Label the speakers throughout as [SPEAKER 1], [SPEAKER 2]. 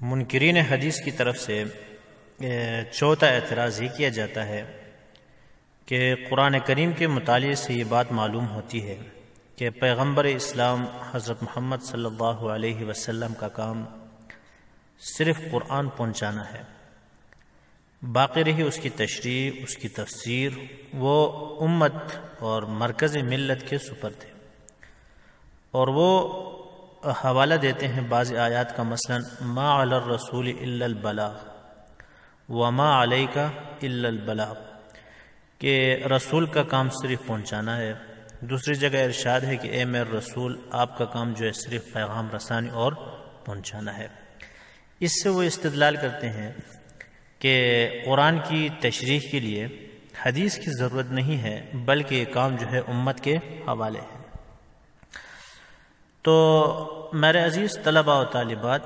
[SPEAKER 1] منکرین حدیث کی طرف سے چوتھا اعتراض یہ کیا جاتا ہے کہ قرآن کریم کے مطالعے سے یہ بات معلوم ہوتی ہے کہ پیغمبر اسلام حضرت محمد صلی اللہ علیہ وسلم کا کام صرف قرآن پہنچانا ہے، باقی رہی اس کی تشریح، اس کی تفسیر، وہ امت اور مرکز ملت کے سپرد ہے۔ اور وہ حوالہ دیتے ہیں بعض آیات کا، مثلا ما علی الرسول الا البلاغ وما علیک الا البلاغ، کہ رسول کا کام صرف پہنچانا ہے۔ دوسری جگہ ارشاد ہے کہ اے میرے رسول، آپ کا کام جو ہے صرف پیغام رسانی اور پہنچانا ہے۔ اس سے وہ استدلال کرتے ہیں کہ قرآن کی تشریح کے لیے حدیث کی ضرورت نہیں ہے، بلکہ یہ کام جو ہے امت کے حوالے ہے۔ تو میرے عزیز طلباء و طالبات،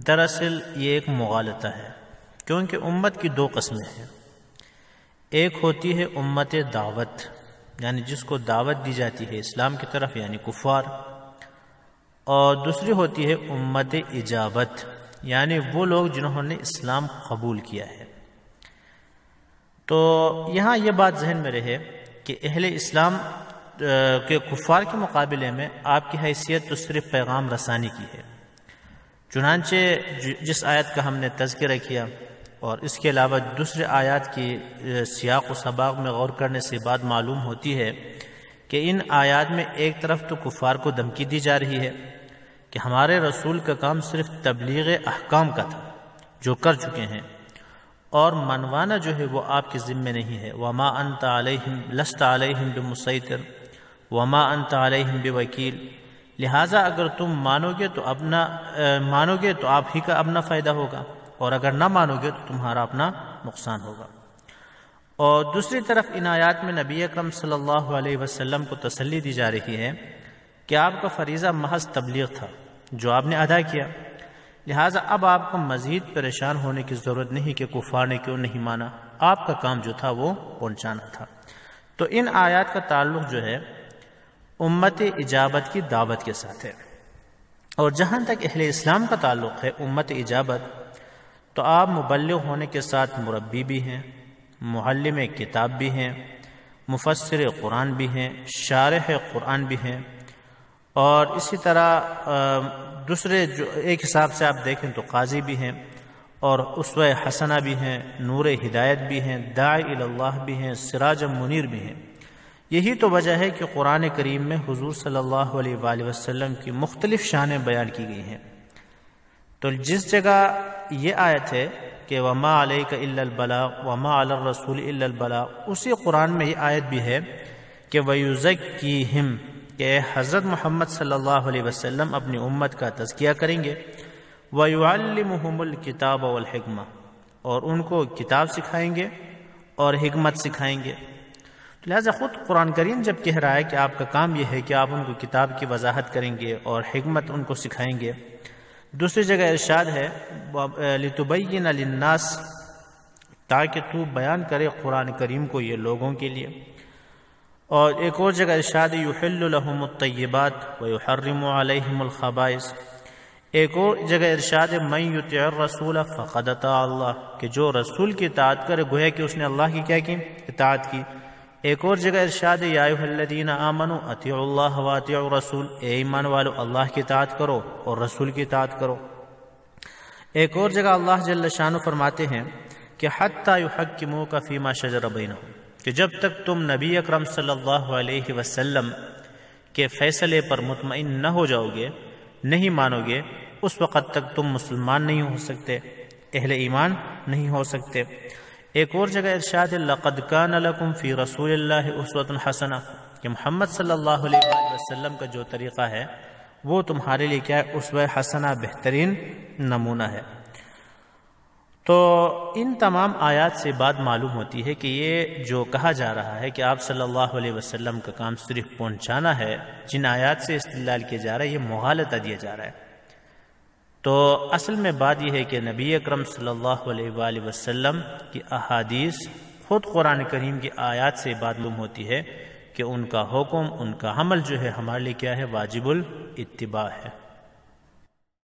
[SPEAKER 1] دراصل یہ ایک مغالطہ ہے، کیونکہ امت کی دو قسمیں ہیں۔ ایک ہوتی ہے امت دعوت، یعنی جس کو دعوت دی جاتی ہے اسلام کی طرف، یعنی کفار، اور دوسری ہوتی ہے امت اجابت، یعنی وہ لوگ جنہوں نے اسلام قبول کیا ہے۔ تو یہاں یہ بات ذہن میں رہے کہ اہل اسلام کے کفار کے مقابلے میں آپ کی حیثیت تو صرف پیغام رسانی کی ہے۔ چنانچہ جس آیت کا ہم نے تذکرہ کیا اور اس کے علاوہ دوسرے آیات کی سیاق و سباق میں غور کرنے سے بات معلوم ہوتی ہے کہ ان آیات میں ایک طرف تو کفار کو دھمکی دی جا رہی ہے کہ ہمارے رسول کا کام صرف تبلیغ احکام کا تھا جو کر چکے ہیں، اور منوانا جو ہے وہ آپ کے ذمے نہیں ہے۔ وما انت علیہم لست علیہم بمسیطر وما انت علیہم بوکیل، لہٰذا اگر تم مانو گے تو آپ ہی کا اپنا فائدہ ہوگا، اور اگر نہ مانو گے تو تمہارا اپنا نقصان ہوگا۔ اور دوسری طرف ان آیات میں نبی اکرم صلی اللہ علیہ وسلم کو تسلی دی جا رہی ہے کہ آپ کا فریضہ محض تبلیغ تھا جو آپ نے ادا کیا، لہٰذا اب آپ کو مزید پریشان ہونے کی ضرورت نہیں کہ کفار نے کیوں نہیں مانا، آپ کا کام جو تھا وہ پہنچانا تھا۔ تو ان آیات کا تعلق جو ہے امت اجابت کی دعوت کے ساتھ ہے، اور جہاں تک اہل اسلام کا تعلق ہے امت اجابت، تو آپ مبلغ ہونے کے ساتھ مربی بھی ہیں، معلم کتاب بھی ہیں، مفسر قرآن بھی ہیں، شارح قرآن بھی ہیں، اور اسی طرح دوسرے جو ایک حساب سے آپ دیکھیں تو قاضی بھی ہیں، اور اسوہ حسنہ بھی ہیں، نور ہدایت بھی ہیں، داعی الی اللہ بھی ہیں، سراج منیر بھی ہیں۔ یہی تو وجہ ہے کہ قرآن کریم میں حضور صلی اللہ علیہ وآلہ وسلم کی مختلف شانیں بیان کی گئی ہیں۔ تو جس جگہ یہ آیت ہے کہ وما علیک الا البلاغ وما علی الرسول الا البلاغ، اسی قرآن میں یہ آیت بھی ہے کہ ویزکیہم، کہ حضرت محمد صلی اللہ علیہ وسلم اپنی امت کا تزکیہ کریں گے، ویعلمہم الکتاب والحکمہ، اور ان کو کتاب سکھائیں گے اور حکمت سکھائیں گے۔ لہذا خود قرآن کریم جب کہہ رہا ہے کہ آپ کا کام یہ ہے کہ آپ ان کو کتاب کی وضاحت کریں گے اور حکمت ان کو سکھائیں گے، دوسری جگہ ارشاد ہے لِتُبَيِّنَ لِلنَّاسِ، تاکہ تو بیان کرے قرآن کریم کو یہ لوگوں کے لیے، اور ایک اور جگہ ارشاد یُحِلُّ لَهُمُ الطَّيِّبَاتِ وَيُحَرِّمُ عَلَيْهِمُ الْخَبَائِثَ، ایک اور جگہ ارشاد مَن يُطِعِ الرَّسُولَ فَقَدْ أَطَاعَ اللَّهَ، کہ جو رسول کی اطاعت کرے گویا کہ اس نے اللہ کی کیا کی؟ اطاعت کی۔ ایک اور جگہ ارشاد یا ایھا الذین آمنوا اطیعوا اللہ واطیعوا الرسول، اے ایمان والو اللہ کی اطاعت کرو اور رسول کی اطاعت کرو۔ ایک اور جگہ اللہ جل شانہ فرماتے ہیں کہ حتی یحکموک فیما شجر بینہم، کہ جب تک تم نبی اکرم صلی اللہ علیہ وسلم کے فیصلے پر مطمئن نہ ہو جاؤ گے، نہیں مانو گے، اس وقت تک تم مسلمان نہیں ہو سکتے، اہل ایمان نہیں ہو سکتے۔ ایک اور جگہ ارشاد لقد کان لکم فی رسول اللہ اسوۃ حسنہ، کہ محمد صلی اللہ علیہ وسلم کا جو طریقہ ہے وہ تمہارے لیے کیا ہے؟ اسوہ حسنہ، بہترین نمونہ ہے۔ تو ان تمام آیات سے بات معلوم ہوتی ہے کہ یہ جو کہا جا رہا ہے کہ آپ صلی اللہ علیہ وسلم کا کام صرف پہنچانا ہے، جن آیات سے استدلال کیا جا رہا ہے یہ مغالطہ دیا جا رہا ہے۔ تو اصل میں بات یہ ہے کہ نبی اکرم صلی اللہ علیہ وآلہ وسلم کی احادیث خود قرآن کریم کی آیات سے بات معلوم ہوتی ہے کہ ان کا حکم، ان کا عمل جو ہے ہمارے لیے کیا ہے؟ واجب الاتباع ہے۔